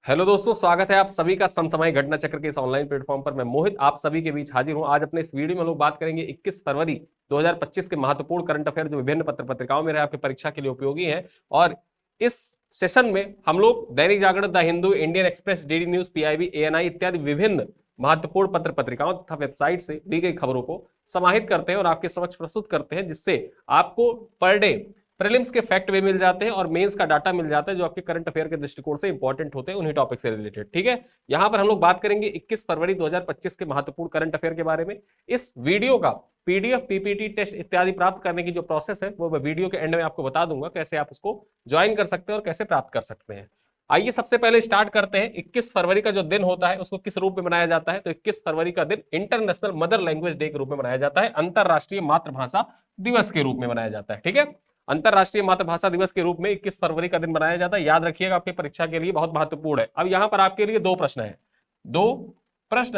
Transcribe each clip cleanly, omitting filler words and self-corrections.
Hello दोस्तों, स्वागत है आप सभी का समसामयिक घटना चक्र के इस ऑनलाइन प्लेटफॉर्म पर। मैं मोहित आप सभी के बीच हाजिर हूं। आज अपने इस वीडियो में हम लोग बात करेंगे 21 फरवरी 2025 के महत्वपूर्ण करंट अफेयर जो विभिन्न पत्र पत्रिकाओं में रहे, आपकी परीक्षा के लिए उपयोगी है। और इस सेशन में हम लोग Dainik Jagran, the Hindu, Indian Express, DD News, PIB, ANI इत्यादि विभिन्न महत्वपूर्ण पत्र पत्रिकाओं तथा वेबसाइट से दी गई खबरों को समाहित करते हैं और आपके समक्ष प्रस्तुत करते हैं, जिससे आपको पर डे प्रीलिम्स के फैक्ट भी मिल जाते हैं और मेंस का डाटा मिल जाता है जो आपके करंट अफेयर के दृष्टिकोण से इंपॉर्टेंट होते हैं, उन्हीं टॉपिक से रिलेटेड। ठीक है, यहां पर हम लोग बात करेंगे 21 फरवरी 2025 के महत्वपूर्ण करंट अफेयर के बारे में। इस वीडियो का पीडीएफ, पीपीटी, टेस्ट इत्यादि प्राप्त करने की जो प्रोसेस है वो मैं वीडियो के एंड में आपको बता दूंगा, कैसे आप उसको ज्वाइन कर सकते हैं और कैसे प्राप्त कर सकते हैं। आइए सबसे पहले स्टार्ट करते हैं। 21 फरवरी का जो दिन होता है उसको किस रूप में मनाया जाता है? तो 21 फरवरी का दिन इंटरनेशनल मदर लैंग्वेज डे के रूप में मनाया जाता है, अंतरराष्ट्रीय मातृभाषा दिवस के रूप में मनाया जाता है। ठीक है, अंतरराष्ट्रीय मातृभाषा दिवस के रूप में 21 फरवरी का दिन मनाया जाता है। याद रखिएगा, आपकी परीक्षा के लिए बहुत महत्वपूर्ण है। अब यहां पर आपके लिए दो प्रश्न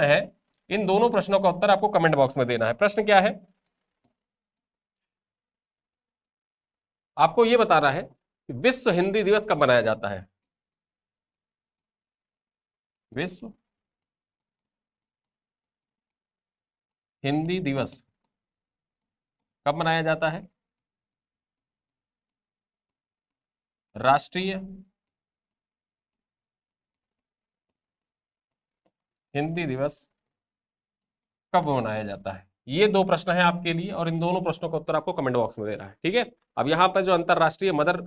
है। इन दोनों प्रश्नों का उत्तर आपको कमेंट बॉक्स में देना है। प्रश्न क्या है? आपको यह बताना है कि विश्व हिंदी दिवस कब मनाया जाता है। विश्व हिंदी दिवस कब मनाया जाता है? राष्ट्रीय हिंदी दिवस कब मनाया जाता है? ये दो प्रश्न है आपके लिए और इन दोनों प्रश्नों का उत्तर आपको कमेंट बॉक्स में देना है। ठीक है, अब यहाँ पर जो अंतरराष्ट्रीय मदर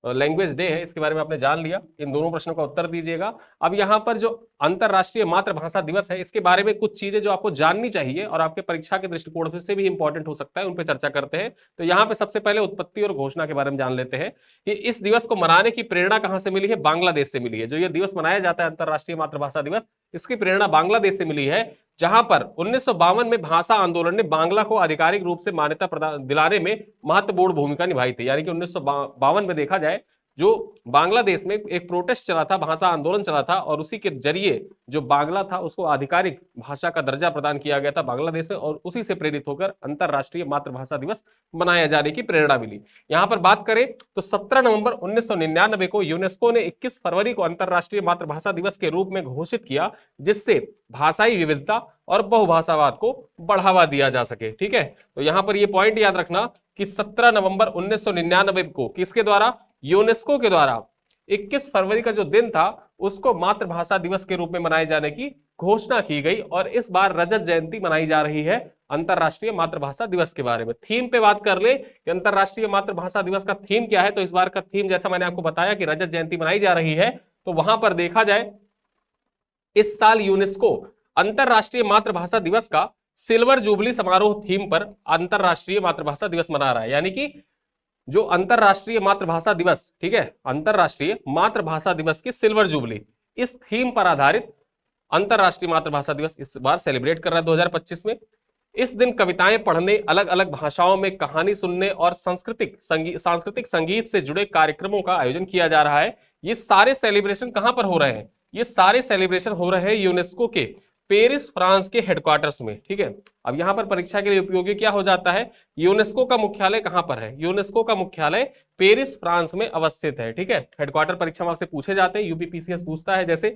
लैंग्वेज डे है इसके बारे में आपने जान लिया, इन दोनों प्रश्नों का उत्तर दीजिएगा। अब यहाँ पर जो अंतरराष्ट्रीय मातृभाषा दिवस है इसके बारे में कुछ चीजें जो आपको जाननी चाहिए और आपके परीक्षा के दृष्टिकोण से भी इंपॉर्टेंट हो सकता है, उन पर चर्चा करते हैं। तो यहाँ पे सबसे पहले उत्पत्ति और घोषणा के बारे में जान लेते हैं कि इस दिवस को मनाने की प्रेरणा कहां से मिली है? बांग्लादेश से मिली है। जो ये दिवस मनाया जाता है अंतरराष्ट्रीय मातृभाषा दिवस, इसकी प्रेरणा बांग्लादेश से मिली है, जहां पर 1952 में भाषा आंदोलन ने बांग्ला को आधिकारिक रूप से मान्यता दिलाने में महत्वपूर्ण भूमिका निभाई थी। यानी कि 1952 में देखा जाए जो बांग्लादेश में एक प्रोटेस्ट चला था, भाषा आंदोलन चला था, और उसी के जरिए जो बांग्ला था उसको आधिकारिक भाषा का दर्जा प्रदान किया गया था बांग्लादेश में, और उसी से प्रेरित होकर अंतरराष्ट्रीय मातृभाषा दिवस मनाया जाने की प्रेरणा मिली। यहां पर बात करें तो 17 नवंबर 1999 को यूनेस्को ने 21 फरवरी को अंतरराष्ट्रीय मातृभाषा दिवस के रूप में घोषित किया, जिससे भाषाई विविधता और बहुभाषावाद को बढ़ावा दिया जा सके। ठीक है, तो यहां पर यह पॉइंट याद रखना कि 17 नवंबर 1999 को किसके द्वारा? यूनेस्को के द्वारा 21 फरवरी का जो दिन था उसको मातृभाषा दिवस के रूप में मनाए जाने की घोषणा की गई, और इस बार रजत जयंती मनाई जा रही है अंतरराष्ट्रीय मातृभाषा दिवस के बारे में। थीम पे बात कर ले कि अंतरराष्ट्रीय मातृभाषा दिवस का थीम क्या है, तो इस बार का थीम जैसा मैंने आपको बताया कि रजत जयंती मनाई जा रही है, तो वहां पर देखा जाए इस साल यूनेस्को अंतरराष्ट्रीय मातृभाषा दिवस का सिल्वर जुबली समारोह थीम पर अंतरराष्ट्रीय मातृभाषा दिवस मना रहा है। यानी कि जो अंतरराष्ट्रीय मातृभाषा दिवस, ठीक है, अंतरराष्ट्रीय मातृभाषा दिवस की सिल्वर जुबली, इस थीम पर आधारित अंतरराष्ट्रीय मातृभाषा दिवस इस बार सेलिब्रेट कर रहा है 2025 में। इस दिन कविताएं पढ़ने, अलग अलग भाषाओं में कहानी सुनने और सांस्कृतिक संगीत से जुड़े कार्यक्रमों का आयोजन किया जा रहा है। ये सारे सेलिब्रेशन कहां पर हो रहे हैं? ये सारे सेलिब्रेशन हो रहे हैं यूनेस्को के पेरिस, फ्रांस के हेडक्वार्टर्स में। ठीक है, अब यहां पर परीक्षा के लिए उपयोगी क्या हो जाता है? यूनेस्को का मुख्यालय कहां पर है? यूनेस्को का मुख्यालय पेरिस, फ्रांस में अवस्थित है। ठीक है, हेडक्वार्टर परीक्षा में आपसे पूछे जाते हैं, यूपीपीसीएस पूछता है। जैसे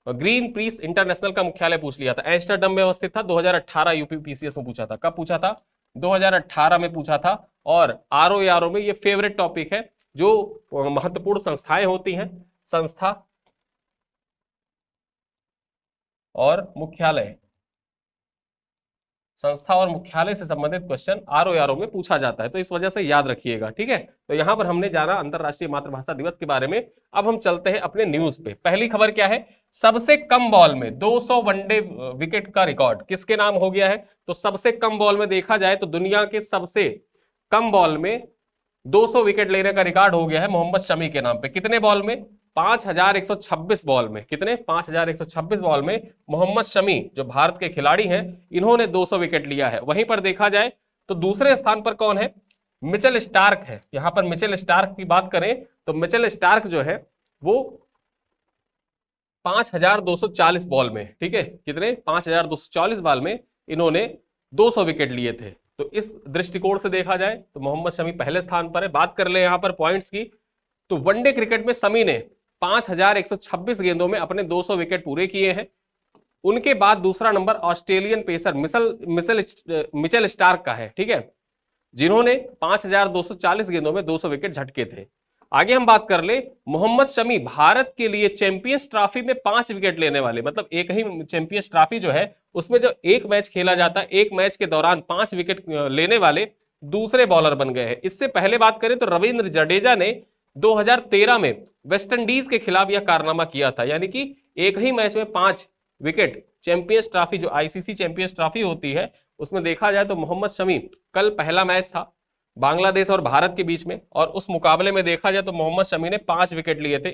ग्रीन पीस इंटरनेशनल का मुख्यालय पूछ लिया था, एम्स्टर्डम में अवस्थित था, 2018 यूपीपीसीएस में पूछा था। कब पूछा था? 2018 में पूछा था। और आरओ में ये फेवरेट टॉपिक है, जो महत्वपूर्ण संस्थाएं होती हैं, संस्था और मुख्यालय, संस्था और मुख्यालय से संबंधित क्वेश्चन आरओ में पूछा जाता है, तो इस वजह से याद रखिएगा। ठीक है, तो यहां पर हमने जाना अंतरराष्ट्रीय मातृभाषा दिवस के बारे में। अब हम चलते हैं अपने न्यूज पे। पहली खबर क्या है? सबसे कम बॉल में 200 वनडे विकेट का रिकॉर्ड किसके नाम हो गया है? तो सबसे कम बॉल में देखा जाए तो दुनिया के सबसे कम बॉल में 200 विकेट लेने का रिकॉर्ड हो गया है मोहम्मद शमी के नाम पे। कितने बॉल में? 5126 बॉल में। कितने? 5126 बॉल में मोहम्मद शमी जो भारत के खिलाड़ी हैं, इन्होंने 200 विकेट लिया है। वहीं पर देखा जाए तो दूसरे स्थान पर कौन है? मिचेल स्टार्क है। यहां पर मिचेल स्टार्क की बात करें तो मिचेल स्टार्क जो है वो 5240 बॉल में, ठीक है, कितने? 5240 बॉल में इन्होंने 200 विकेट लिए थे। तो इस दृष्टिकोण से देखा जाए तो मोहम्मद शमी पहले स्थान पर है। बात कर ले यहां पर पॉइंट्स की, तो वनडे क्रिकेट में शमी ने 5126 गेंदों में अपने 200 विकेट पूरे किए हैं। उनके बाद दूसरा number Australian pacer Mitchell Starc का है, ठीक है, जिन्होंने 5240 गेंदों में 200 विकेट झटके थे। आगे हम बात कर ले मोहम्मद शमी, भारत के लिए चैंपियंस ट्रॉफी में 5 विकेट लेने वाले, मतलब एक ही चैंपियंस ट्रॉफी जो है उसमें जो एक मैच खेला जाता है, एक मैच के दौरान 5 विकेट लेने वाले दूसरे बॉलर बन गए हैं। इससे पहले बात करें तो रविंद्र जडेजा ने 2013 में वेस्टइंडीज के खिलाफ यह कारनामा किया था, यानी कि एक ही मैच में 5 विकेट चैंपियंस ट्रॉफी, जो आईसीसी चैंपियंस ट्रॉफी होती है, उसमें देखा जाए तो मोहम्मद शमी, कल पहला मैच था बांग्लादेश और भारत के बीच में, और उस मुकाबले में देखा जाए तो मोहम्मद शमी ने 5 विकेट लिए थे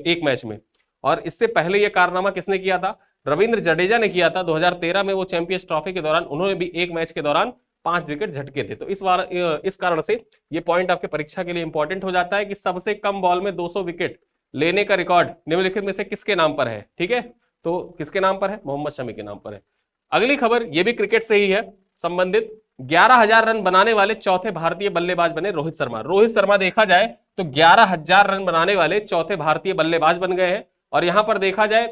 एक मैच में। और इससे पहले यह कारनामा किसने किया था? रविंद्र जडेजा ने किया था 2013 में। वो चैंपियंस ट्रॉफी के दौरान उन्होंने भी एक मैच के दौरान 5 विकेट झटके थे। तो इस कारण से ये पॉइंट आपके परीक्षा के लिए इंपॉर्टेंट हो जाता है कि सबसे कम बॉल में 200 विकेट लेने का रिकॉर्ड निम्नलिखित में से किसके नाम पर है, ठीक है, तो किसके नाम पर है? मोहम्मद शमी के नाम पर है। अगली खबर ये भी क्रिकेट से ही है संबंधित। 11,000 रन बनाने वाले चौथे भारतीय बल्लेबाज बने रोहित शर्मा। रोहित शर्मा देखा जाए तो 11,000 रन बनाने वाले चौथे भारतीय बल्लेबाज बन गए हैं। और यहां पर देखा जाए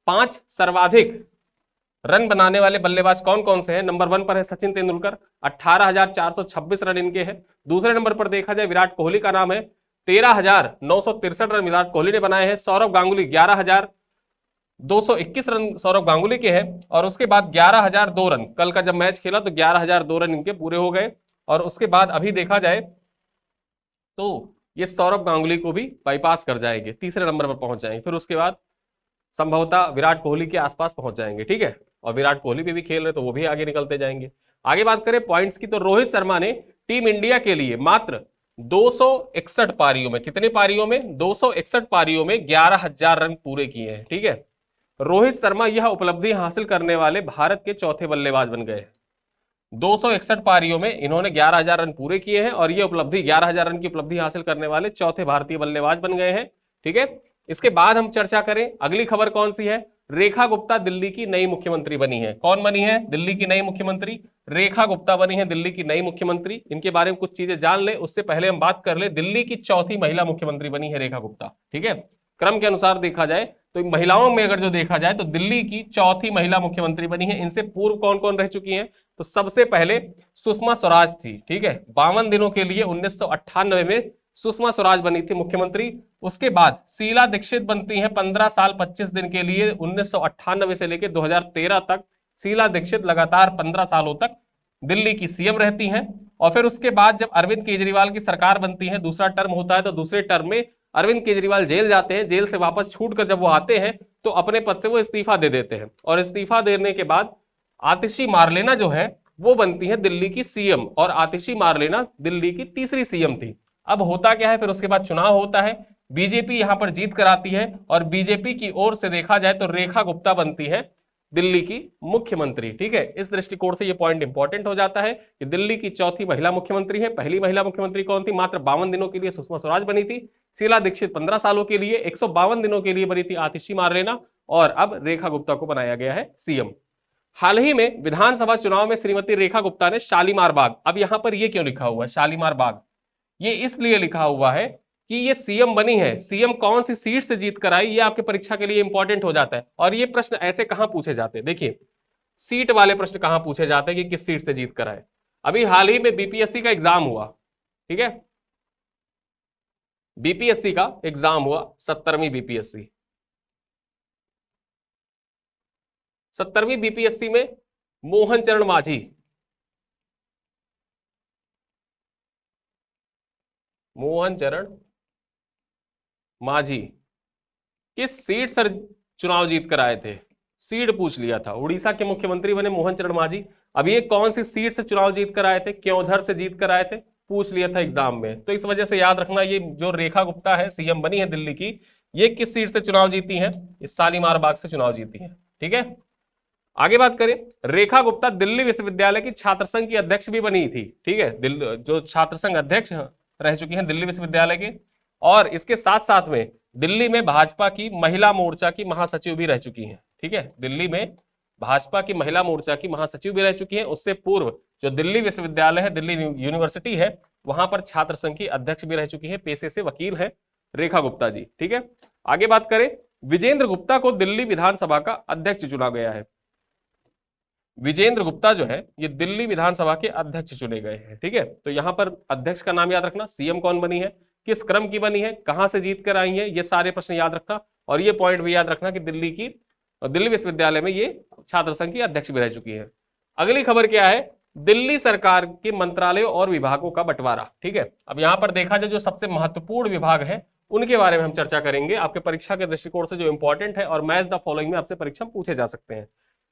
5 सर्वाधिक रन बनाने वाले बल्लेबाज कौन कौन से हैं? नंबर 1 पर है सचिन तेंदुलकर, 18,426 रन इनके हैं। दूसरे नंबर पर देखा जाए विराट कोहली का नाम है, 13,963 रन विराट कोहली ने बनाए हैं। सौरव गांगुली 11,221 रन सौरव गांगुली के हैं। और उसके बाद 11,002 रन, कल का जब मैच खेला तो 11,002 रन इनके पूरे हो गए। और उसके बाद अभी देखा जाए तो ये सौरव गांगुली को भी बाईपास कर जाएंगे, तीसरे नंबर पर पहुंच जाएंगे। फिर उसके बाद संभवतः विराट कोहली के आसपास पहुंच जाएंगे, ठीक है, और विराट कोहली भी खेल रहे तो वो भी आगे निकलते जाएंगे। आगे बात करें पॉइंट्स की तो रोहित शर्मा ने टीम इंडिया के लिए मात्र 261 पारियों में, कितने पारियों में? 261 पारियों में 11,000 रन पूरे किए हैं, ठीक है। रोहित शर्मा यह उपलब्धि हासिल करने वाले भारत के चौथे बल्लेबाज बन गए। 261 पारियों में इन्होंने 11,000 रन पूरे किए हैं और ये उपलब्धि 11,000 रन की उपलब्धि हासिल करने वाले चौथे भारतीय बल्लेबाज बन गए हैं, ठीक है। इसके बाद हम चर्चा करें अगली खबर कौन सी है? रेखा गुप्ता दिल्ली की नई मुख्यमंत्री बनी है। कौन बनी है दिल्ली की नई मुख्यमंत्री? रेखा गुप्ता बनी है दिल्ली की नई मुख्यमंत्री। इनके बारे में कुछ चीजें जान ले, उससे पहले हम बात कर ले, दिल्ली की चौथी महिला मुख्यमंत्री बनी है रेखा गुप्ता, ठीक है। क्रम के अनुसार देखा जाए तो महिलाओं में अगर जो देखा जाए तो दिल्ली की चौथी महिला मुख्यमंत्री बनी है। इनसे पूर्व कौन कौन रह चुकी हैं? तो सबसे पहले सुषमा स्वराज थी, ठीक है, 52 दिनों के लिए 1998 में सुषमा स्वराज बनी थी मुख्यमंत्री। उसके बाद शीला दीक्षित बनती हैं 15 साल 25 दिन के लिए, 1998 से लेकर 2013 तक शीला दीक्षित लगातार 15 सालों तक दिल्ली की सीएम रहती हैं। और फिर उसके बाद जब अरविंद केजरीवाल की सरकार बनती है, दूसरा टर्म होता है, तो दूसरे टर्म में अरविंद केजरीवाल जेल जाते हैं। जेल से वापस छूटकर जब वो आते हैं तो अपने पद से वो इस्तीफा दे देते हैं। और इस्तीफा देने के बाद आतिशी मारलेना जो है वो बनती है दिल्ली की सीएम, और आतिशी मारलेना दिल्ली की तीसरी सीएम थी। अब होता क्या है, फिर उसके बाद चुनाव होता है, बीजेपी यहां पर जीत कर आती है और बीजेपी की ओर से देखा जाए तो रेखा गुप्ता बनती है दिल्ली की मुख्यमंत्री, ठीक है। इस दृष्टिकोण से ये पॉइंट इंपॉर्टेंट हो जाता है कि दिल्ली की चौथी महिला मुख्यमंत्री है। पहली महिला मुख्यमंत्री कौन थी? मात्र 52 दिनों के लिए सुषमा स्वराज बनी थी। शीला दीक्षित 15 सालों के लिए, 152 दिनों के लिए बनी थी आतिशी मारलेना, और अब रेखा गुप्ता को बनाया गया है सीएम। हाल ही में विधानसभा चुनाव में श्रीमती रेखा गुप्ता ने शालीमार बाग, अब यहां पर ये क्यों लिखा हुआ है शालीमार बाग? ये इसलिए लिखा हुआ है कि ये सीएम बनी है। सीएम कौन सी सीट से जीत कर आई, ये आपके परीक्षा के लिए इंपॉर्टेंट हो जाता है। और ये प्रश्न ऐसे कहां पूछे जाते हैं? देखिए, सीट वाले प्रश्न कहां पूछे जाते हैं कि किस सीट से जीत कर आए। अभी हाल ही में बीपीएससी का एग्जाम हुआ, ठीक है, बीपीएससी का एग्जाम हुआ, 17वीं बीपीएससी। 17वीं बीपीएससी में मोहन चरण माझी, मोहन चरण माझी किस सीट से चुनाव जीत कर आए थे? सीट पूछ लिया था। उड़ीसा के मुख्यमंत्री बने मोहन चरण माझी। अब ये कौन सी सीट से चुनाव जीत कर आए थे? क्योंझर से जीत कर आए थे, पूछ लिया था एग्जाम में। तो इस वजह से याद रखना, ये जो रेखा गुप्ता है सीएम बनी है दिल्ली की, ये किस सीट से चुनाव जीती है? इस शालीमार बाग से चुनाव जीती है, ठीक है। आगे बात करें, रेखा गुप्ता दिल्ली विश्वविद्यालय की छात्र संघ की अध्यक्ष भी बनी थी, ठीक है, जो छात्र संघ अध्यक्ष रह चुकी हैं दिल्ली विश्वविद्यालय के। और इसके साथ साथ में दिल्ली में भाजपा की महिला मोर्चा की महासचिव भी रह चुकी हैं, ठीक है, दिल्ली में भाजपा की महिला मोर्चा की महासचिव भी रह चुकी हैं। उससे पूर्व जो दिल्ली विश्वविद्यालय है, दिल्ली यूनिवर्सिटी है, वहां पर छात्र संघ की अध्यक्ष भी रह चुकी है, पेशे से वकील है। रेखा गुप्ता जी। ठीक है, आगे बात करें, विजेंद्र गुप्ता को दिल्ली विधानसभा का अध्यक्ष चुना गया है। विजेंद्र गुप्ता जो है ये दिल्ली विधानसभा के अध्यक्ष चुने गए हैं। ठीक है, तो यहां पर अध्यक्ष का नाम याद रखना, सीएम कौन बनी है, किस क्रम की बनी है, कहां से जीत कर आई है, ये सारे प्रश्न याद रखना। और ये पॉइंट भी याद रखना कि दिल्ली विश्वविद्यालय में ये छात्र संघ की अध्यक्ष भी रह चुकी है। अगली खबर क्या है, दिल्ली सरकार के मंत्रालयों और विभागों का बंटवारा। ठीक है, अब यहां पर देखा जाए जो सबसे महत्वपूर्ण विभाग है उनके बारे में हम चर्चा करेंगे, आपके परीक्षा के दृष्टिकोण से जो इंपॉर्टेंट है और मैच द फॉलोइंग में आपसे परीक्षा पूछे जा सकते हैं।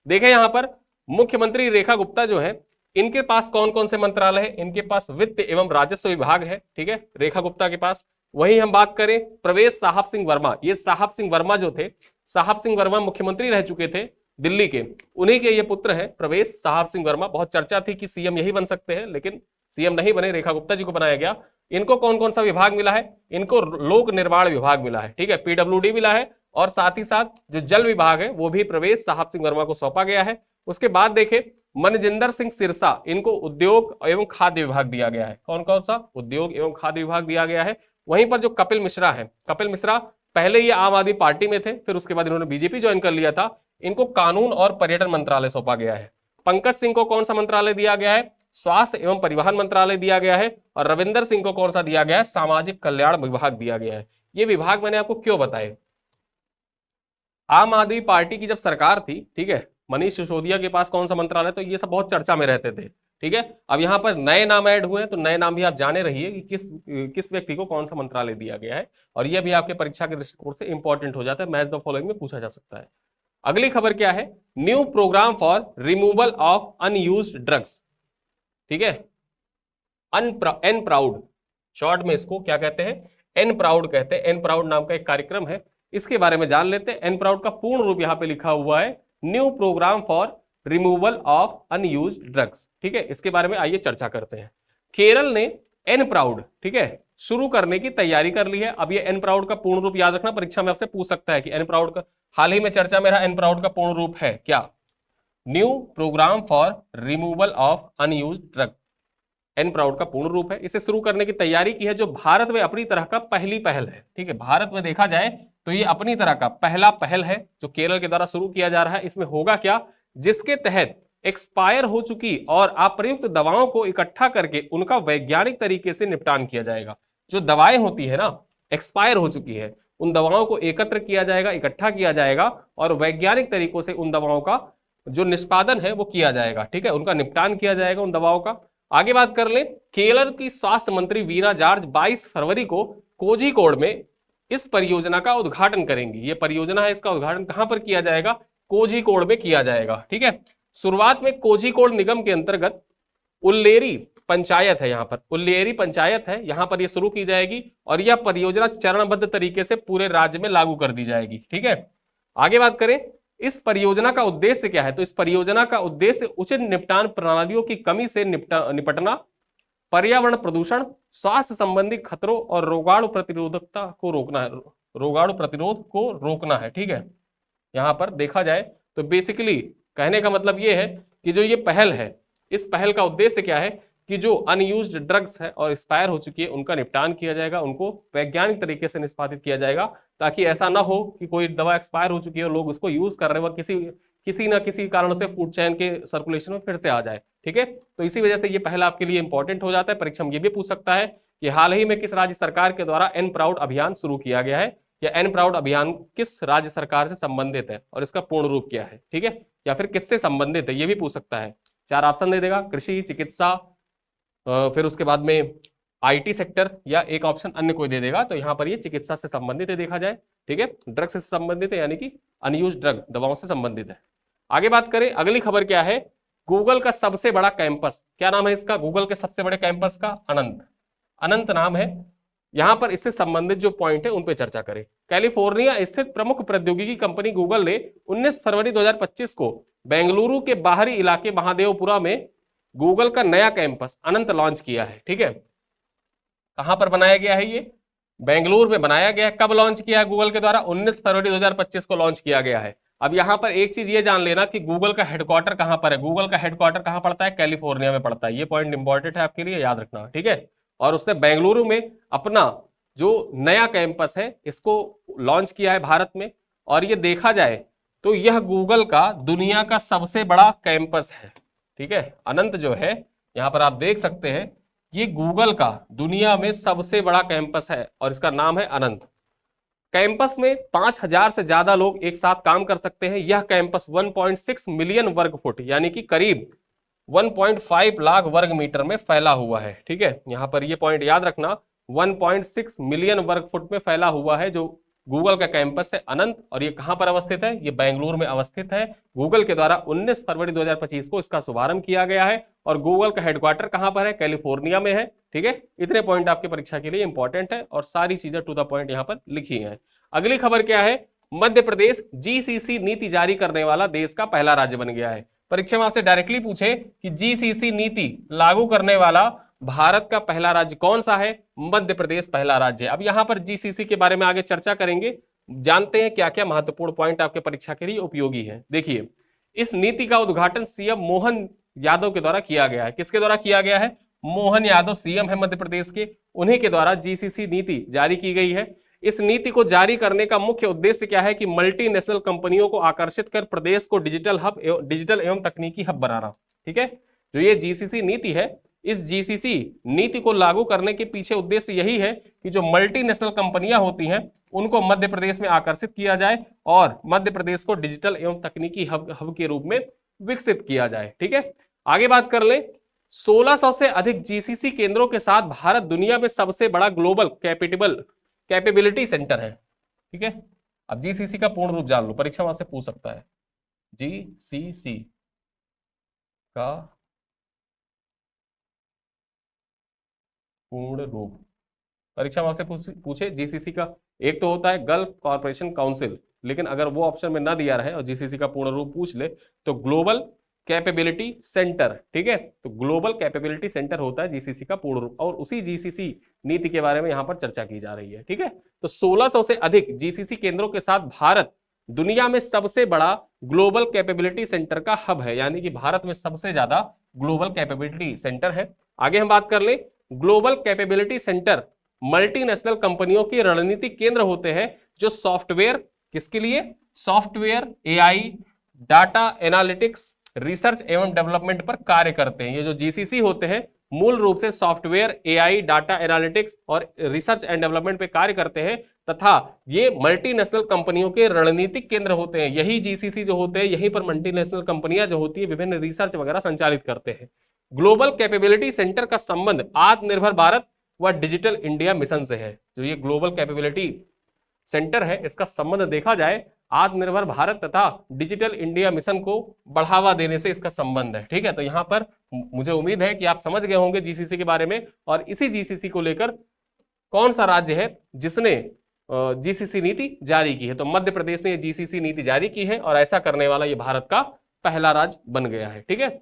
देखें यहां पर मुख्यमंत्री रेखा गुप्ता जो है, इनके पास कौन कौन से मंत्रालय है, इनके पास वित्त एवं राजस्व विभाग है। ठीक है, रेखा गुप्ता के पास। वहीं हम बात करें प्रवेश साहब सिंह वर्मा, ये साहब सिंह वर्मा जो थे, साहब सिंह वर्मा मुख्यमंत्री रह चुके थे दिल्ली के, उन्हीं के ये पुत्र है प्रवेश साहब सिंह वर्मा। बहुत चर्चा थी कि सीएम यही बन सकते हैं, लेकिन सीएम नहीं बने, रेखा गुप्ता जी को बनाया गया। इनको कौन कौन सा विभाग मिला है, इनको लोक निर्माण विभाग मिला है। ठीक है, पीडब्ल्यूडी मिला है, और साथ ही साथ जो जल विभाग है वो भी प्रवेश साहब सिंह वर्मा को सौंपा गया है। उसके बाद देखें मनजिंदर सिंह सिरसा, इनको उद्योग एवं खाद्य विभाग दिया गया है। कौन कौन सा, उद्योग एवं खाद्य विभाग दिया गया है। वहीं पर जो कपिल मिश्रा है, कपिल मिश्रा पहले ये आम आदमी पार्टी में थे, फिर उसके बाद इन्होंने बीजेपी ज्वाइन कर लिया था, इनको कानून और पर्यटन मंत्रालय सौंपा गया है। पंकज सिंह को कौन सा मंत्रालय दिया गया है, स्वास्थ्य एवं परिवहन मंत्रालय दिया गया है। और रविंदर सिंह को कौन सा दिया गया है, सामाजिक कल्याण विभाग दिया गया है। ये विभाग मैंने आपको क्यों बताए, आम आदमी पार्टी की जब सरकार थी, ठीक है, मनीष सिसोदिया के पास कौन सा मंत्रालय, तो ये सब बहुत चर्चा में रहते थे। ठीक है, अब यहां पर नए नाम ऐड हुए हैं, तो नए नाम भी आप जाने रहिए कि किस व्यक्ति को कौन सा मंत्रालय दिया गया है, और यह भी आपके परीक्षा के दृष्टिकोण से इंपॉर्टेंट हो जाता है, मैच द फॉलोइंग में पूछा जा सकता है। अगली खबर क्या है, new program for removal of unused drugs. ठीक है, एन प्राउड, शॉर्ट में इसको क्या कहते हैं, एन प्राउड कहते हैं। एन प्राउड नाम का एक कार्यक्रम है, इसके बारे में जान लेते हैं। एन प्राउड का पूर्ण रूप यहां पे लिखा हुआ है new program for removal of unused drugs. ठीक है, इसके बारे में आइए चर्चा करते हैं। केरल ने एन प्राउड, ठीक है, शुरू करने की तैयारी कर ली है। अब ये एन प्राउड का पूर्ण रूप याद रखना, परीक्षा में आपसे पूछ सकता है कि एन प्राउड का, हाल ही में चर्चा में रहा, एन प्राउड का पूर्ण रूप है क्या, new program for removal of unused drug. N proud का पूर्ण रूप है, इसे शुरू करने की तैयारी की है, जो भारत में अपनी तरह का पहली पहल है। ठीक है, भारत में देखा जाए तो ये अपनी तरह का पहला पहल है जो केरल के द्वारा शुरू किया जा रहा है। इसमें होगा क्या, जिसके तहत एक्सपायर हो चुकी और अप्रयुक्त दवाओं को इकट्ठा करके उनका वैज्ञानिक तरीके से निपटान किया जाएगा। जो दवाएं होती है ना, एक्सपायर हो चुकी है, उन दवाओं को एकत्र किया जाएगा, इकट्ठा किया जाएगा, और वैज्ञानिक तरीकों से उन दवाओं का जो निष्पादन है वो किया जाएगा। ठीक है, उनका निपटान किया जाएगा उन दवाओं का। आगे बात कर ले, केरल की स्वास्थ्य मंत्री वीना जॉर्ज 22 फरवरी को कोझिकोड में इस परियोजना का उद्घाटन करेंगी। ये परियोजना है, इसका उद्घाटन कहां पर किया जाएगा, कोझिकोड में किया जाएगा। ठीक है, शुरुआत में कोझिकोड निगम के अंतर्गत उल्लेरी पंचायत है, यहाँ पर उल्लेरी पंचायत है, यहाँ पर ये शुरू की जाएगी, और यह परियोजना चरणबद्ध तरीके से पूरे राज्य में लागू कर दी जाएगी। ठीक है, आगे बात करें, इस परियोजना का उद्देश्य क्या है, तो इस परियोजना का उद्देश्य उचित निपटान प्रणालियों की कमी से निपटना, पर्यावरण प्रदूषण, स्वास्थ्य संबंधी खतरों और रोगाणु प्रतिरोधकता को रोकना है, रोगाणु प्रतिरोध को रोकना है। ठीक है, यहां पर देखा जाए तो बेसिकली कहने का मतलब यह है कि जो ये पहल है, इस पहल का उद्देश्य क्या है कि जो अनयूज्ड ड्रग्स है और एक्सपायर हो चुकी है उनका निपटान किया जाएगा, उनको वैज्ञानिक तरीके से निष्पादित किया जाएगा, ताकि ऐसा ना हो कि कोई दवा एक्सपायर हो चुकी है और लोग उसको यूज कर रहे हैं और किसी ना किसी कारण से फूड चेन के सर्कुलेशन में फिर से आ जाए। ठीक है, तो इसी वजह से ये पहला आपके लिए इंपॉर्टेंट हो जाता है। परीक्षा में ये भी पूछ सकता है कि हाल ही में किस राज्य सरकार के द्वारा एन प्राउड अभियान शुरू किया गया है, या एन प्राउड अभियान किस राज्य सरकार से संबंधित है और इसका पूर्ण रूप क्या है। ठीक है, या फिर किससे संबंधित है, ये भी पूछ सकता है। 4 ऑप्शन दे देगा, कृषि, चिकित्सा, फिर उसके बाद में आईटी सेक्टर, या एक ऑप्शन अन्य कोई दे देगा। तो यहाँ पर ये चिकित्सा से संबंधित है, देखा जाए। ठीक है, ड्रग से संबंधित है, यानी कि अनयूज्ड ड्रग, दवाओं से संबंधित है। आगे बात करें, अगली खबर क्या है, गूगल का सबसे बड़ा कैंपस, क्या नाम है इसका, गूगल के सबसे बड़े कैंपस का, अनंत नाम है। यहां पर इससे संबंधित जो पॉइंट है उन पे चर्चा करें। कैलिफोर्निया स्थित प्रमुख प्रौद्योगिकी कंपनी गूगल ने 19 फरवरी 2025 को बेंगलुरु के बाहरी इलाके महादेवपुरा में गूगल का नया कैंपस अनंत लॉन्च किया है। ठीक है, कहां पर बनाया गया है, ये बेंगलुरु में बनाया गया है। कब लॉन्च किया है गूगल के द्वारा, 19 फरवरी 2025 को लॉन्च किया गया है। अब यहां पर एक चीज ये जान लेना कि गूगल का हेडक्वार्टर कहां पर है, गूगल का हेडक्वार्टर कहां पड़ता है, कैलिफोर्निया में पड़ता है। ये पॉइंट इंपॉर्टेंट है आपके लिए, याद रखना। ठीक है, और उसने बेंगलुरु में अपना जो नया कैंपस है इसको लॉन्च किया है भारत में, और ये देखा जाए तो यह गूगल का दुनिया का सबसे बड़ा कैंपस है। ठीक है, अनंत जो है यहां पर आप देख सकते हैं, ये गूगल का दुनिया में सबसे बड़ा कैंपस है और इसका नाम है अनंत। कैंपस में 5000 से ज्यादा लोग एक साथ काम कर सकते हैं। यह कैंपस 1.6 मिलियन वर्ग फुट यानी कि करीब 1.5 लाख वर्ग मीटर में फैला हुआ है। ठीक है, यहां पर यह पॉइंट याद रखना, 1.6 मिलियन वर्ग फुट में फैला हुआ है जो गूगल का कैंपस है अनंत। और ये कहां पर अवस्थित है? ये बेंगलुरु में अवस्थित है। गूगल के द्वारा 19 फरवरी 2025 को इसका शुभारंभ किया गया है और गूगल का हेडक्वार्टर कहां पर है? कैलिफोर्निया में है। ठीक है, इतने पॉइंट आपकी परीक्षा के लिए इंपॉर्टेंट है और सारी चीजें टू द पॉइंट यहां पर लिखी है। अगली खबर क्या है? मध्य प्रदेश जीसीसी नीति जारी करने वाला देश का पहला राज्य बन गया है। परीक्षा में आपसे डायरेक्टली पूछे कि जीसीसी नीति लागू करने वाला भारत का पहला राज्य कौन सा है? मध्य प्रदेश पहला राज्य है। अब यहां पर जीसीसी के बारे में आगे चर्चा करेंगे, जानते हैं क्या क्या महत्वपूर्ण पॉइंट आपके परीक्षा के लिए उपयोगी है। देखिए, इस नीति का उद्घाटन सीएम मोहन यादव के द्वारा किया गया है। किसके द्वारा किया गया है? मोहन यादव सीएम है मध्य प्रदेश के, उन्हीं के द्वारा जीसीसी नीति जारी की गई है। इस नीति को जारी करने का मुख्य उद्देश्य क्या है कि मल्टीनेशनल कंपनियों को आकर्षित कर प्रदेश को डिजिटल एवं तकनीकी हब बनाना। ठीक है, जो ये जीसीसी नीति है, इस जीसीसी नीति को लागू करने के पीछे उद्देश्य यही है कि जो मल्टीनेशनल कंपनियां होती हैं उनको मध्य प्रदेश में आकर्षित किया जाए और मध्य प्रदेश को डिजिटल एवं तकनीकी हब के रूप में विकसित किया जाए। ठीक है, आगे बात कर ले। 1600 से अधिक जीसीसी केंद्रों के साथ भारत दुनिया में सबसे बड़ा ग्लोबल कैपेबिलिटी सेंटर है। ठीक है, अब जीसीसी का पूर्ण रूप जान लो, परीक्षा वहां से पूछ सकता है। जीसीसी का पूर्ण रूप परीक्षा वहां से पूछे जीसीसी का, एक तो होता है गल्फ कॉर्पोरेशन काउंसिल, लेकिन अगर वो ऑप्शन में ना दिया रहे और जीसीसी का पूर्ण रूप पूछ ले तो ग्लोबल कैपेबिलिटी सेंटर। ठीक है, तो ग्लोबल कैपेबिलिटी सेंटर होता है जीसीसी का पूर्ण रूप, और उसी जीसीसी नीति के बारे में यहां पर चर्चा की जा रही है। ठीक है, तो 1600 से अधिक जीसीसी केंद्रों के साथ भारत दुनिया में सबसे बड़ा ग्लोबल कैपेबिलिटी सेंटर का हब है, यानी कि भारत में सबसे ज्यादा ग्लोबल कैपेबिलिटी सेंटर है। आगे हम बात कर ले, ग्लोबल कैपेबिलिटी सेंटर मल्टीनेशनल कंपनियों के रणनीतिक केंद्र होते हैं जो सॉफ्टवेयर, किसके लिए? Software, AI, data analytics, research एवं डेवलपमेंट पर कार्य करते हैं। ये जो जीसीसी होते हैं मूल रूप से सॉफ्टवेयर, एआई, डाटा एनालिटिक्स और रिसर्च एंड डेवलपमेंट पे कार्य करते हैं तथा ये मल्टीनेशनल कंपनियों के रणनीतिक केंद्र होते हैं। यही जीसीसी जो होते हैं, यहीं पर मल्टीनेशनल कंपनियां जो होती है विभिन्न रिसर्च वगैरह संचालित करते हैं। ग्लोबल कैपेबिलिटी सेंटर का संबंध आत्मनिर्भर भारत व डिजिटल इंडिया मिशन से है। जो ये ग्लोबल कैपेबिलिटी सेंटर है इसका संबंध देखा जाए आत्मनिर्भर भारत तथा डिजिटल इंडिया मिशन को बढ़ावा देने से इसका संबंध है। ठीक है, तो यहां पर मुझे उम्मीद है कि आप समझ गए होंगे जीसीसी के बारे में, और इसी जीसीसी को लेकर कौन सा राज्य है जिसने जीसीसी नीति जारी की है? तो मध्य प्रदेश ने जीसीसी नीति जारी की है और ऐसा करने वाला ये भारत का पहला राज्य बन गया है। ठीक है,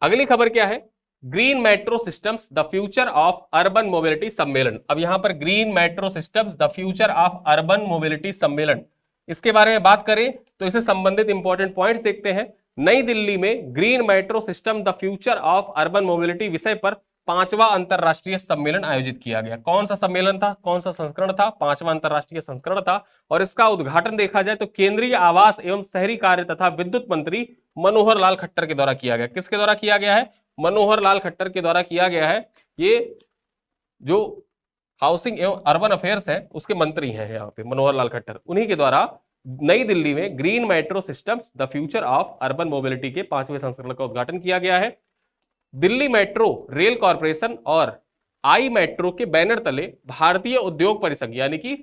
अगली खबर क्या है? Green metro systems the future of urban mobility सम्मेलन। अब यहां पर green metro systems the future of urban mobility सम्मेलन, इसके बारे में बात करें तो इससे संबंधित इंपॉर्टेंट पॉइंट्स देखते हैं। नई दिल्ली में green metro system the future of urban mobility विषय पर 5वां अंतरराष्ट्रीय सम्मेलन आयोजित किया गया। कौन सा सम्मेलन था, कौन सा संस्करण था? 5वां अंतरराष्ट्रीय संस्करण था, और इसका उद्घाटन देखा जाए तो केंद्रीय आवास एवं शहरी कार्य तथा विद्युत मंत्री मनोहर लाल खट्टर के द्वारा किया गया। किसके द्वारा किया गया है? मनोहर लाल खट्टर के द्वारा किया गया है। ये जो हाउसिंग एवं अर्बन अफेयर्स है उसके मंत्री हैं यहाँ पे मनोहर लाल खट्टर, उन्हीं के द्वारा नई दिल्ली में green metro systems the future of urban mobility के 5वें संस्करण का उद्घाटन किया गया है। दिल्ली मेट्रो रेल कॉर्पोरेशन और आई मेट्रो के बैनर तले भारतीय उद्योग परिसंघ यानी कि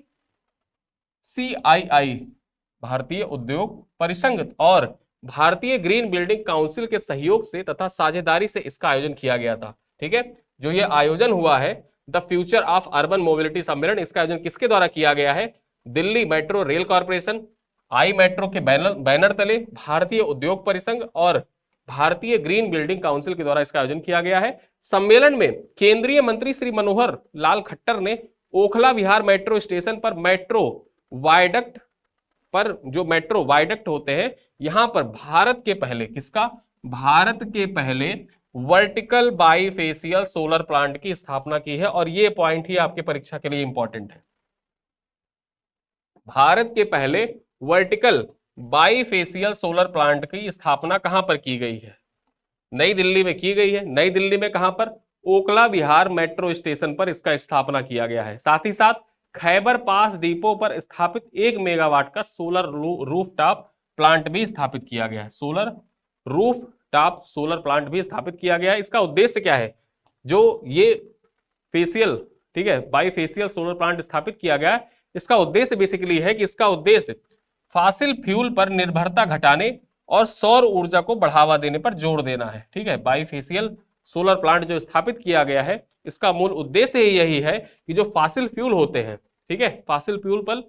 CII भारतीय उद्योग परिसंघ और भारतीय ग्रीन बिल्डिंग काउंसिल के सहयोग से तथा साझेदारी से इसका आयोजन किया गया था। ठीक है, जो ये आयोजन हुआ है the future of urban mobility सम्मेलन, इसका आयोजन किसके द्वारा किया गया है? दिल्ली मेट्रो रेल कॉर्पोरेशन, आई मेट्रो के बैनर तले भारतीय उद्योग परिसंघ और भारतीय ग्रीन बिल्डिंग काउंसिल के द्वारा इसका आयोजन किया गया है। सम्मेलन में केंद्रीय मंत्री श्री मनोहर लाल खट्टर ने ओखला विहार मेट्रो स्टेशन पर जो मेट्रो वायडक्ट होते हैं, यहां पर भारत के पहले, किसका? भारत के पहले वर्टिकल बाईफेसियल सोलर प्लांट की स्थापना की है? और ये पॉइंट ही आपके परीक्षा के लिए इंपॉर्टेंट है। भारत के पहले वर्टिकल बाईफेसियल सोलर प्लांट की स्थापना कहां पर की गई है? नई दिल्ली में की गई है। नई दिल्ली में कहां पर? ओकला विहार मेट्रो स्टेशन पर इसका स्थापना किया गया है। साथ ही साथ खैबर पास डिपो पर स्थापित 1 मेगावाट का सोलर रूफटॉप प्लांट भी स्थापित किया गया है। सोलर रूफटॉप सोलर प्लांट भी स्थापित किया गया है। इसका उद्देश्य क्या है? जो ये फेसियल, ठीक है, बाईफेसियल सोलर प्लांट स्थापित किया गया है, इसका उद्देश्य बेसिकली है कि इसका उद्देश्य फॉसिल फ्यूल पर निर्भरता घटाने और सौर ऊर्जा को बढ़ावा देने पर जोर देना है। ठीक है, बाईफेसियल सोलर प्लांट जो स्थापित किया गया है, इसका मूल उद्देश्य ही यही है कि जो फॉसिल फ्यूल होते हैं, ठीक है, फॉसिल फ्यूल पर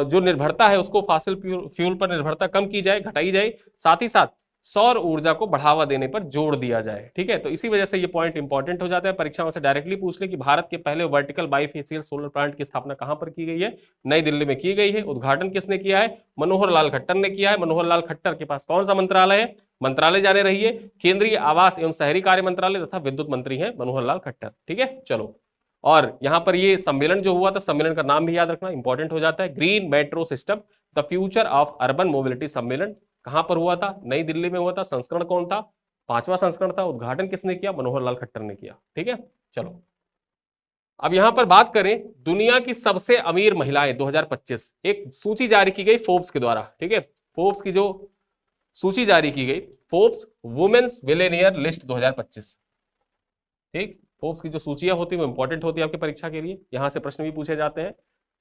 जो निर्भरता है उसको फॉसिल फ्यूल पर निर्भरता कम की जाए, घटाई जाए, साथ ही साथ सौर ऊर्जा को बढ़ावा देने पर जोर दिया जाए। ठीक है, तो इसी वजह से ये पॉइंट इंपॉर्टेंट हो जाता है। परीक्षा में से डायरेक्टली पूछ ले कि भारत के पहले वर्टिकल बाईफेसियल सोलर प्लांट की स्थापना कहां पर की गई है? नई दिल्ली में की गई है। उद्घाटन किसने किया है? मनोहर लाल खट्टर ने किया है। मनोहर लाल खट्टर के पास कौन सा मंत्रालय है? मंत्रालय जाने रहिए, केंद्रीय आवास एवं शहरी कार्य मंत्रालय तथा विद्युत मंत्री है मनोहर लाल खट्टर। ठीक है, चलो, और यहां पर ये सम्मेलन जो हुआ था, सम्मेलन का नाम भी याद रखना इंपॉर्टेंट हो जाता है, green metro system the future of urban mobility सम्मेलन। कहां पर हुआ था? नई दिल्ली में हुआ था। संस्करण कौन था? 5वां संस्करण था। उद्घाटन किसने किया? मनोहर लाल खट्टर ने किया। ठीक है, चलो, अब यहां पर बात करें दुनिया की सबसे अमीर महिलाएं 2025, एक सूची जारी की गई फोर्ब्स के द्वारा। ठीक है, फोर्ब्स की जो सूची जारी की गई, फोर्ब्स वुमेन्स बिलियनियर लिस्ट 2025। ठीक, फोर्ब्स की जो सूचियां होती है वो इंपॉर्टेंट होती है आपकी परीक्षा के लिए, यहां से प्रश्न भी पूछे जाते हैं।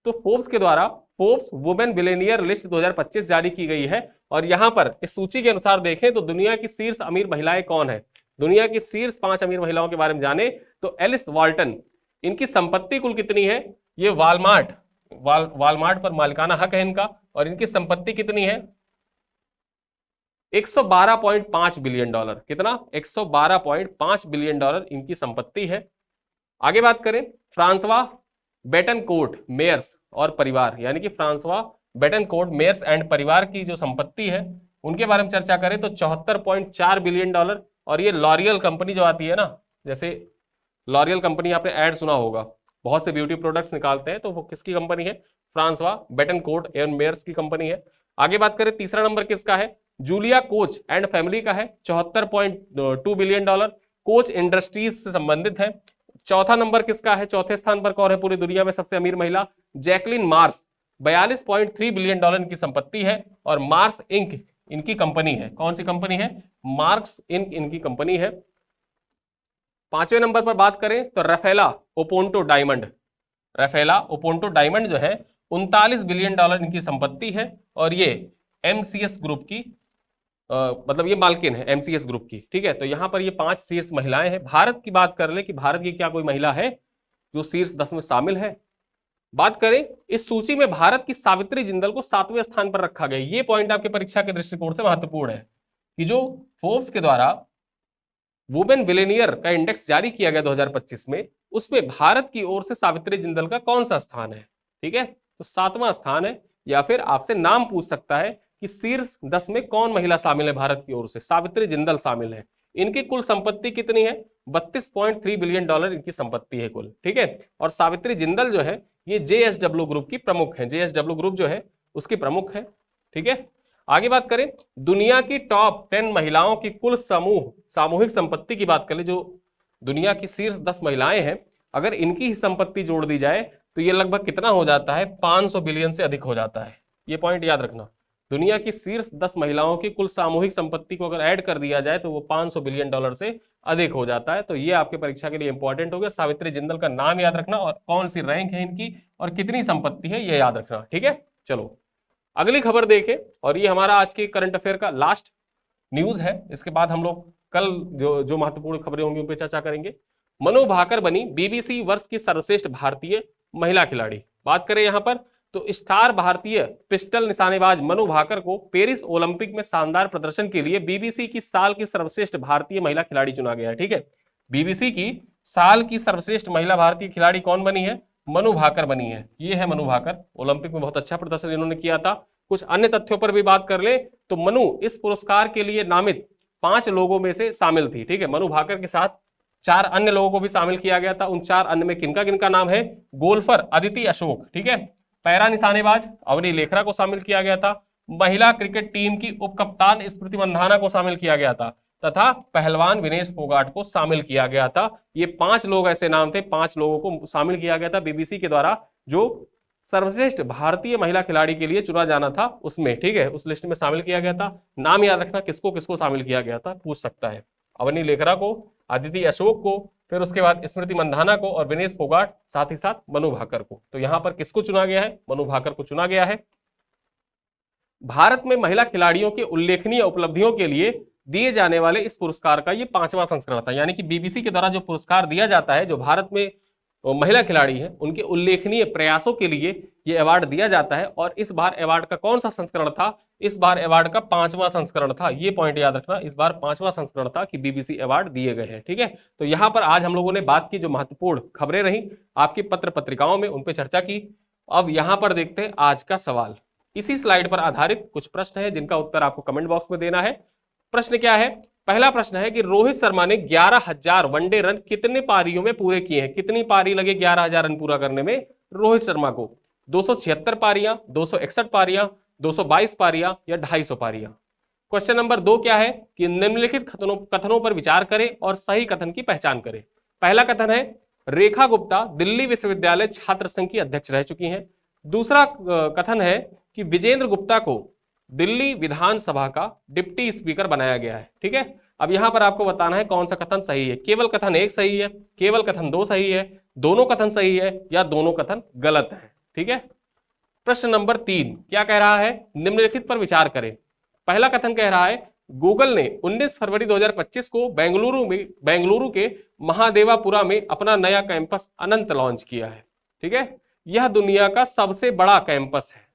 तो फोर्ब्स के द्वारा फोर्ब्स वुमेन बिलियनियर लिस्ट 2025 जारी की गई है, और यहां पर इस सूची के अनुसार देखें तो दुनिया की शीर्ष अमीर महिलाएं कौन है? दुनिया की शीर्ष 5 अमीर महिलाओं के बारे में जाने तो एलिस वॉल्टन, इनकी संपत्ति कुल कितनी है? ये वालमार्ट पर मालिकाना हक है इनका, और इनकी संपत्ति कितनी है? 112.5 बिलियन डॉलर। कितना? 112.5 बिलियन डॉलर इनकी संपत्ति है। आगे बात करें फ्रांसवा बेटनकोर्ट मेयर्स और परिवार, यानी कि फ्रांसवा बेटनकोर्ट मेयर्स एंड परिवार की जो संपत्ति है उनके बारे में चर्चा करें तो 74.4 बिलियन डॉलर। और ये लॉरियल कंपनी जो आती है ना, जैसे लॉरियल कंपनी आपने ऐड सुना होगा, बहुत से ब्यूटी प्रोडक्ट्स निकालते हैं, तो वो किसकी कंपनी है? फ्रांसवा बेटनकोर्ट एंड मेयर्स की कंपनी है। आगे बात करें तीसरा नंबर किसका है? जूलिया कोच एंड फैमिली का है, 74.2 बिलियन डॉलर, कोच इंडस्ट्रीज से संबंधित है। चौथा नंबर किसका है? चौथे स्थान पर कौन है पूरी दुनिया में सबसे अमीर महिला? जैकलिन मार्स, 42.3 बिलियन डॉलर की संपत्ति है, और मार्स इंक इनकी कंपनी है। कौन सी कंपनी है? मार्क्स इंक इनकी कंपनी है। पांचवें नंबर पर बात करें तो राफेला ओपोन्टो डायमंड, राफेला ओपोन्टो डायमंड जो है 39 बिलियन डॉलर इनकी संपत्ति है, और ये एमसीएस ग्रुप की मतलब ये मालकिन है एमसीएस ग्रुप की। ठीक है, तो यहां पर ये 5 शीर्ष महिलाएं हैं। भारत की बात कर ले कि भारत की क्या कोई महिला है जो शीर्ष 10 में शामिल है? बात करें इस सूची में भारत की सावित्री जिंदल को 7वें स्थान पर रखा गया। ये पॉइंट आपके परीक्षा के दृष्टिकोण से महत्वपूर्ण है कि जो फोर्ब्स के द्वारा वुमेन बिलियनियर का इंडेक्स जारी किया गया 2025 में, उसमें भारत की ओर से सावित्री जिंदल का कौन सा स्थान है? ठीक है, तो 7वां स्थान है। या फिर आपसे नाम पूछ सकता है कि शीर्ष 10 में कौन महिला शामिल है भारत की ओर से? सावित्री जिंदल शामिल है। इनकी कुल संपत्ति कितनी है? 32.3 बिलियन डॉलर इनकी संपत्ति है कुल। ठीक है, और सावित्री जिंदल जो है ये जेएसडब्ल्यू ग्रुप की प्रमुख है, जेएसडब्ल्यू ग्रुप जो है उसकी प्रमुख है। ठीक है, आगे बात करें दुनिया की टॉप 10 महिलाओं की कुल सामूहिक संपत्ति की बात करें, जो दुनिया की शीर्ष 10 महिलाएं हैं, अगर इनकी ही संपत्ति जोड़ दी जाए तो ये लगभग कितना हो जाता है? 500 बिलियन से अधिक हो जाता है। ये पॉइंट याद रखना, दुनिया की शीर्ष 10 महिलाओं की कुल सामूहिक संपत्ति को अगर ऐड कर दिया जाए तो वो 500 बिलियन डॉलर से अधिक हो जाता है। तो ये आपके परीक्षा के लिए इंपॉर्टेंट हो गया। सावित्री जिंदल का नाम याद रखना और कौन सी रैंक है इनकी और कितनी संपत्ति है ये याद रखना। ठीक है, चलो अगली खबर देखें, और ये हमारा आज के करंट अफेयर का लास्ट न्यूज है। इसके बाद हम लोग कल जो महत्वपूर्ण खबरें होंगी उन पर चर्चा करेंगे। मनु भाकर बनी बीबीसी वर्ष की सर्वश्रेष्ठ भारतीय महिला खिलाड़ी। बात करें यहां पर तो स्टार भारतीय पिस्टल निशानेबाज मनु भाकर को पेरिस ओलंपिक में शानदार प्रदर्शन के लिए बीबीसी की साल की सर्वश्रेष्ठ भारतीय महिला खिलाड़ी चुना गया है। ठीक है, बीबीसी की साल की सर्वश्रेष्ठ महिला भारतीय खिलाड़ी कौन बनी है? मनु भाकर बनी है। ये है मनु भाकर, ओलंपिक में बहुत अच्छा प्रदर्शन इन्होंने किया था। कुछ अन्य तथ्यों पर भी बात कर ले तो मनु इस पुरस्कार के लिए नामित 5 लोगों में से शामिल थी। ठीक है, मनु भाकर के साथ 4 अन्य लोगों को भी शामिल किया गया था। उन 4 अन्य में किनका नाम है? गोल्फर अदिति अशोक, ठीक है, पैरा निशानेबाज अवनी लेखरा को शामिल किया गया था, महिला क्रिकेट टीम की उपकप्तान स्मृति मंधाना को शामिल किया गया था, तथा पहलवान विनेश फोगाट को शामिल किया गया था। ये 5 लोग ऐसे नाम थे, 5 लोगों को शामिल किया गया था बीबीसी के द्वारा, जो सर्वश्रेष्ठ भारतीय महिला खिलाड़ी के लिए चुना जाना था उसमें। ठीक है, उस लिस्ट में शामिल किया गया था। नाम याद रखना किसको किसको शामिल किया गया था, पूछ सकता है। अवनी लेखरा को, अदिति अशोक को, फिर उसके बाद स्मृति मंधाना को और विनेश फोगाट, साथ ही साथ मनु भाकर को। तो यहां पर किसको चुना गया है? मनु भाकर को चुना गया है। भारत में महिला खिलाड़ियों के उल्लेखनीय उपलब्धियों के लिए दिए जाने वाले इस पुरस्कार का ये 5वां संस्करण था। यानी कि बीबीसी के द्वारा जो पुरस्कार दिया जाता है, जो भारत में महिला खिलाड़ी हैं उनके उल्लेखनीय प्रयासों के लिए ये अवार्ड दिया जाता है। और इस बार अवार्ड का कौन सा संस्करण था? इस बार अवार्ड का 5वां संस्करण था। ये पॉइंट याद रखना, इस बार 5वां संस्करण था कि बीबीसी अवार्ड दिए गए हैं। ठीक है, तो यहां पर आज हम लोगों ने बात की, जो महत्वपूर्ण खबरें रही आपकी पत्र पत्रिकाओं में, उन पर चर्चा की। अब यहां पर देखते हैं आज का सवाल। इसी स्लाइड पर आधारित कुछ प्रश्न है जिनका उत्तर आपको कमेंट बॉक्स में देना है। प्रश्न क्या है? पहला प्रश्न है कि रोहित शर्मा ने 11,000 वनडे रन कितने पारियों में पूरे किए हैं? कितनी पारी लगे 11,000 रन पूरा करने में रोहित शर्मा को? 276 पारियां, 261 पारियां, 222 पारियां या 250 पारियां? क्वेश्चन नंबर 2 क्या है कि निम्नलिखित कथनों पर विचार करें और सही कथन की पहचान करें। पहला कथन है रेखा गुप्ता दिल्ली विश्वविद्यालय छात्र संघ की अध्यक्ष रह चुकी हैं। दूसरा कथन है कि विजेंद्र गुप्ता को दिल्ली विधानसभा का डिप्टी स्पीकर बनाया गया है। ठीक है, अब यहां पर आपको बताना है कौन सा कथन सही है। केवल कथन 1 सही है, केवल कथन 2 सही है, दोनों कथन सही है या दोनों कथन गलत है। ठीक है, प्रश्न नंबर 3 क्या कह रहा है? निम्नलिखित पर विचार करें। पहला कथन कह रहा है गूगल ने 19 फरवरी 2025 को बेंगलुरु के महादेवापुरा में अपना नया कैंपस अनंत लॉन्च किया है। ठीक है, यह दुनिया का सबसे बड़ा कैंपस है।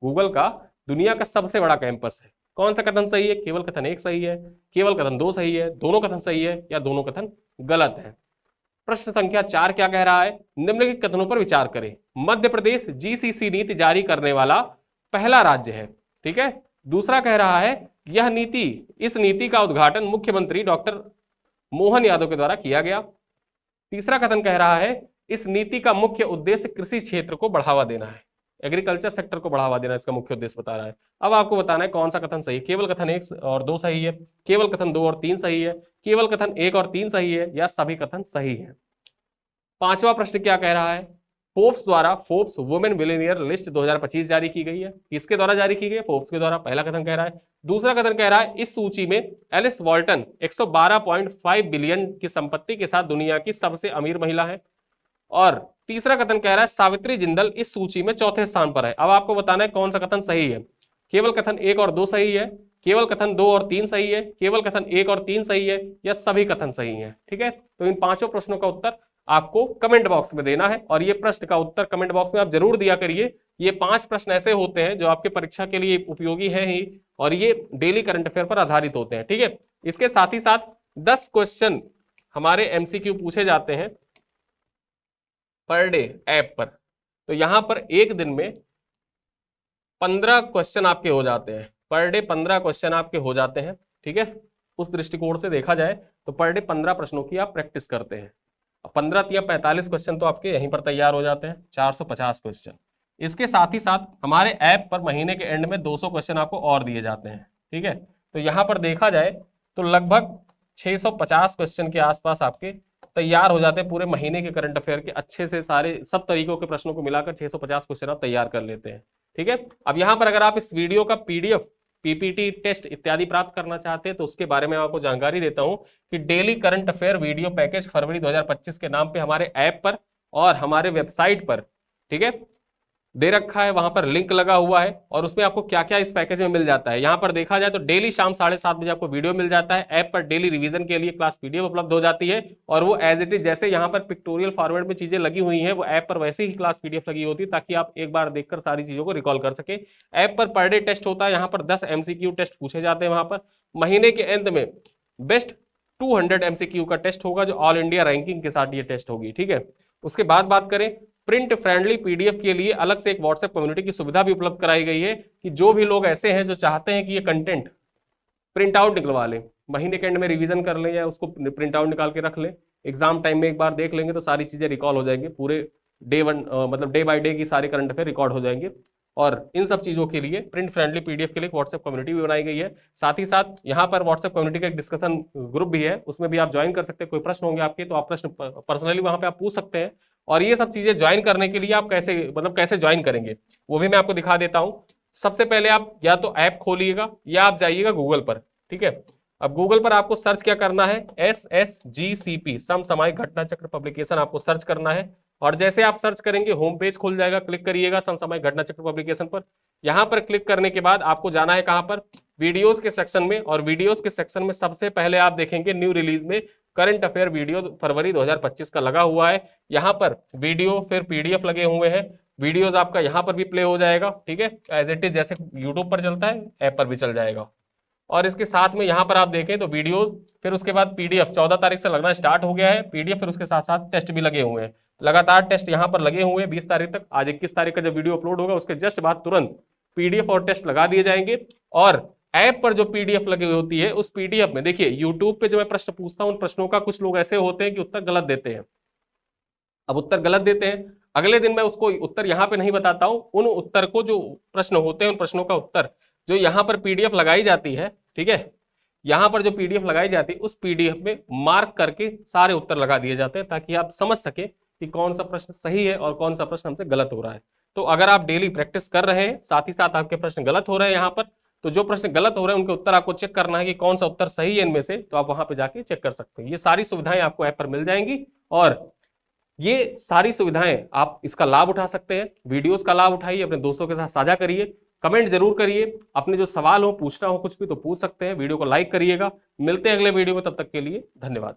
गूगल का दुनिया का सबसे बड़ा कैंपस है। कौन सा कथन सही है? केवल कथन 1 सही है, केवल कथन 2 सही है, दोनों कथन सही है या दोनों कथन गलत है? प्रश्न संख्या 4 क्या कह रहा है? निम्नलिखित कथनों पर विचार करें। मध्य प्रदेश जीसीसी नीति जारी करने वाला पहला राज्य है। ठीक है, दूसरा कह रहा है इस नीति का उद्घाटन मुख्यमंत्री डॉक्टर मोहन यादव के द्वारा किया गया। तीसरा कथन कह रहा है इस नीति का मुख्य उद्देश्य कृषि क्षेत्र को बढ़ावा देना है, एग्रीकल्चर सेक्टर को बढ़ावा देना इसका मुख्य उद्देश्य बता रहा है। अब आपको बताना है कौन सा कथन सही है। केवल कथन 1 और 2 सही है, केवल कथन 2 और 3 सही है, केवल कथन 1 और 3 सही है या सभी कथन सही है? 5वां प्रश्न क्या कह रहा है? फोर्ब्स द्वारा फोर्ब्स वुमेन बिलियनियर लिस्ट 2025 जारी की गई है। किसके द्वारा जारी की गई है? फोर्ब्स के द्वारा। पहला कथन कह रहा है। दूसरा कथन कह रहा है इस सूची में एलिस वॉल्टन 112.5 बिलियन की संपत्ति के साथ दुनिया की सबसे अमीर महिला है। और तीसरा कथन कह रहा है सावित्री जिंदल इस सूची में 4थे स्थान पर है। अब आपको बताना है कौन सा कथन सही है। केवल कथन 1 और 2 सही है, केवल कथन 2 और 3 सही है, केवल कथन 1 और 3 सही है या सभी कथन सही है? ठीक है, तो इन 5 प्रश्नों का उत्तर आपको कमेंट बॉक्स में देना है और ये प्रश्न का उत्तर कमेंट बॉक्स में आप जरूर दिया करिए। ये 5 प्रश्न ऐसे होते हैं जो आपके परीक्षा के लिए उपयोगी हैं ही और ये डेली करंट अफेयर पर आधारित होते हैं। ठीक है, इसके साथ ही साथ 10 क्वेश्चन हमारे एमसीक्यू पूछे जाते हैं पर डे ऐप पर। तो यहां पर एक दिन में 15 क्वेश्चन आपके हो जाते हैं, पर डे 15 क्वेश्चन आपके हो जाते हैं। ठीक है, उस दृष्टिकोण से देखा जाए तो पर डे 15 प्रश्नों की आप प्रैक्टिस करते हैं। 15 या 45 क्वेश्चन तो आपके यहीं पर तैयार हो जाते हैं, 450 क्वेश्चन। इसके साथ ही साथ हमारे ऐप पर महीने के एंड में 200 क्वेश्चन आपको और दिए जाते हैं। ठीक है, तो यहां पर देखा जाए तो लगभग 650 क्वेश्चन के आसपास आपके तैयार हो जाते हैं। पूरे महीने के करंट अफेयर के अच्छे से सारे सब तरीकों के प्रश्नों को मिलाकर 650 क्वेश्चन आप तैयार कर लेते हैं। ठीक है, अब यहां पर अगर आप इस वीडियो का पीडीएफ, पीपीटी, टेस्ट इत्यादि प्राप्त करना चाहते हैं तो उसके बारे में आपको जानकारी देता हूं कि daily current affair video package फरवरी 2025 के नाम पे हमारे ऐप पर और हमारे वेबसाइट पर, ठीक है, दे रखा है। वहां पर लिंक लगा हुआ है और उसमें आपको क्या क्या इस पैकेज में मिल जाता है। यहां पर देखा जाए तो डेली शाम 7:30 बजे आपको वीडियो मिल जाता है। ऐप पर डेली रिवीजन के लिए क्लास पीडीएफ उपलब्ध हो जाती है और वो एज इट इज जैसे यहाँ पर पिक्टोरियल फॉर्मेट में चीजें लगी हुई हैं, वो ऐप पर वैसे ही क्लास पीडीएफ लगी होती है ताकि आप एक बार देखकर सारी चीजों को रिकॉल कर सके। ऐप पर डे टेस्ट होता है, यहाँ पर 10 एमसीक्यू टेस्ट पूछे जाते हैं। वहां पर महीने के अंत में बेस्ट 200 एमसीक्यू का टेस्ट होगा जो ऑल इंडिया रैंकिंग के साथ ये टेस्ट होगी। ठीक है, उसके बाद बात करें प्रिंट फ्रेंडली पीडीएफ के लिए अलग से एक व्हाट्सएप कम्युनिटी की सुविधा भी उपलब्ध कराई गई है कि जो भी लोग ऐसे हैं जो चाहते हैं कि ये कंटेंट प्रिंट आउट निकलवा लें, महीने के एंड में रिवीजन कर लें या उसको प्रिंट आउट निकाल के रख लें, एग्जाम टाइम में एक बार देख लेंगे तो सारी चीजें रिकॉल हो जाएंगी, पूरे डे वन मतलब डे बाय डे की सारी करंट अफेयर रिकॉर्ड हो जाएंगे। और इन सब चीजों के लिए प्रिंट फ्रेंडली पीडीएफ के लिए व्हाट्सएप कम्युनिटी भी बनाई गई है। साथ ही साथ यहाँ पर व्हाट्सएप कम्युनिटी का एक डिस्कशन ग्रुप भी है, उसमें भी आप ज्वाइन कर सकते हैं। कोई प्रश्न होंगे आपके तो आप प्रश्न पर्सनली वहां पे आप पूछ सकते हैं। और ये सब चीजें ज्वाइन करने के लिए आप कैसे मतलब कैसे ज्वाइन करेंगे वो भी मैं आपको दिखा देता हूं। सबसे पहले आप या तो ऐप खोलिएगा या आप जाइएगा गूगल पर, ठीक है। अब गूगल पर आपको सर्च क्या करना है, SSGCP समसामयिक घटना चक्र पब्लिकेशन आपको सर्च करना है। और जैसे आप सर्च करेंगे होम पेज खुल जाएगा, क्लिक करिएगा समसामयिक घटना चक्र पब्लिकेशन पर। यहां पर क्लिक करने के बाद आपको जाना है कहां पर, वीडियोस के सेक्शन में। और वीडियोस के सेक्शन में सबसे पहले आप देखेंगे न्यू रिलीज में करंट अफेयर वीडियो फरवरी 2025 का लगा हुआ है। यहाँ पर वीडियो फिर पीडीएफ लगे हुए हैं, वीडियोस आपका यहाँ पर भी प्ले हो जाएगा, ठीक है, एज इट इज जैसे यूट्यूब पर चलता है ऐप पर भी चल जाएगा। और इसके साथ में यहाँ पर आप देखें तो वीडियोस, फिर उसके बाद पीडीएफ 14 तारीख से लगना स्टार्ट हो गया है पीडीएफ, फिर उसके साथ साथ टेस्ट भी लगे हुए हैं। लगातार टेस्ट यहाँ पर लगे हुए हैं 20 तारीख तक। आज 21 तारीख का जब वीडियो अपलोड होगा उसके जस्ट बाद तुरंत पीडीएफ और टेस्ट लगा दिए जाएंगे। और ऐप पर जो पीडीएफ लगी हुई होती है उस पीडीएफ में देखिए, यूट्यूब पे जो मैं प्रश्न पूछता हूं उन प्रश्नों का कुछ लोग ऐसे होते हैं कि उत्तर गलत देते हैं। अब उत्तर गलत देते हैं, अगले दिन मैं उसको उत्तर यहाँ पे नहीं बताता हूं, उन उत्तर को जो प्रश्न होते हैं उन प्रश्नों का उत्तर जो यहाँ पर पीडीएफ लगाई जाती है, ठीक है, यहाँ पर जो पीडीएफ लगाई जाती है उस पीडीएफ में मार्क करके सारे उत्तर लगा दिए जाते हैं, ताकि आप समझ सके कि कौन सा प्रश्न सही है और कौन सा प्रश्न हमसे गलत हो रहा है। तो अगर आप डेली प्रैक्टिस कर रहे हैं, साथ ही साथ आपके प्रश्न गलत हो रहे हैं यहाँ पर, तो जो प्रश्न गलत हो रहे हैं उनके उत्तर आपको चेक करना है कि कौन सा उत्तर सही है इनमें से, तो आप वहां पे जाके चेक कर सकते हैं। ये सारी सुविधाएं आपको ऐप पर मिल जाएंगी और ये सारी सुविधाएं आप इसका लाभ उठा सकते हैं। वीडियोस का लाभ उठाइए, अपने दोस्तों के साथ साझा करिए, कमेंट जरूर करिए, अपने जो सवाल हो पूछना हो कुछ भी तो पूछ सकते हैं। वीडियो को लाइक करिएगा। मिलते हैं अगले वीडियो में, तब तक के लिए धन्यवाद।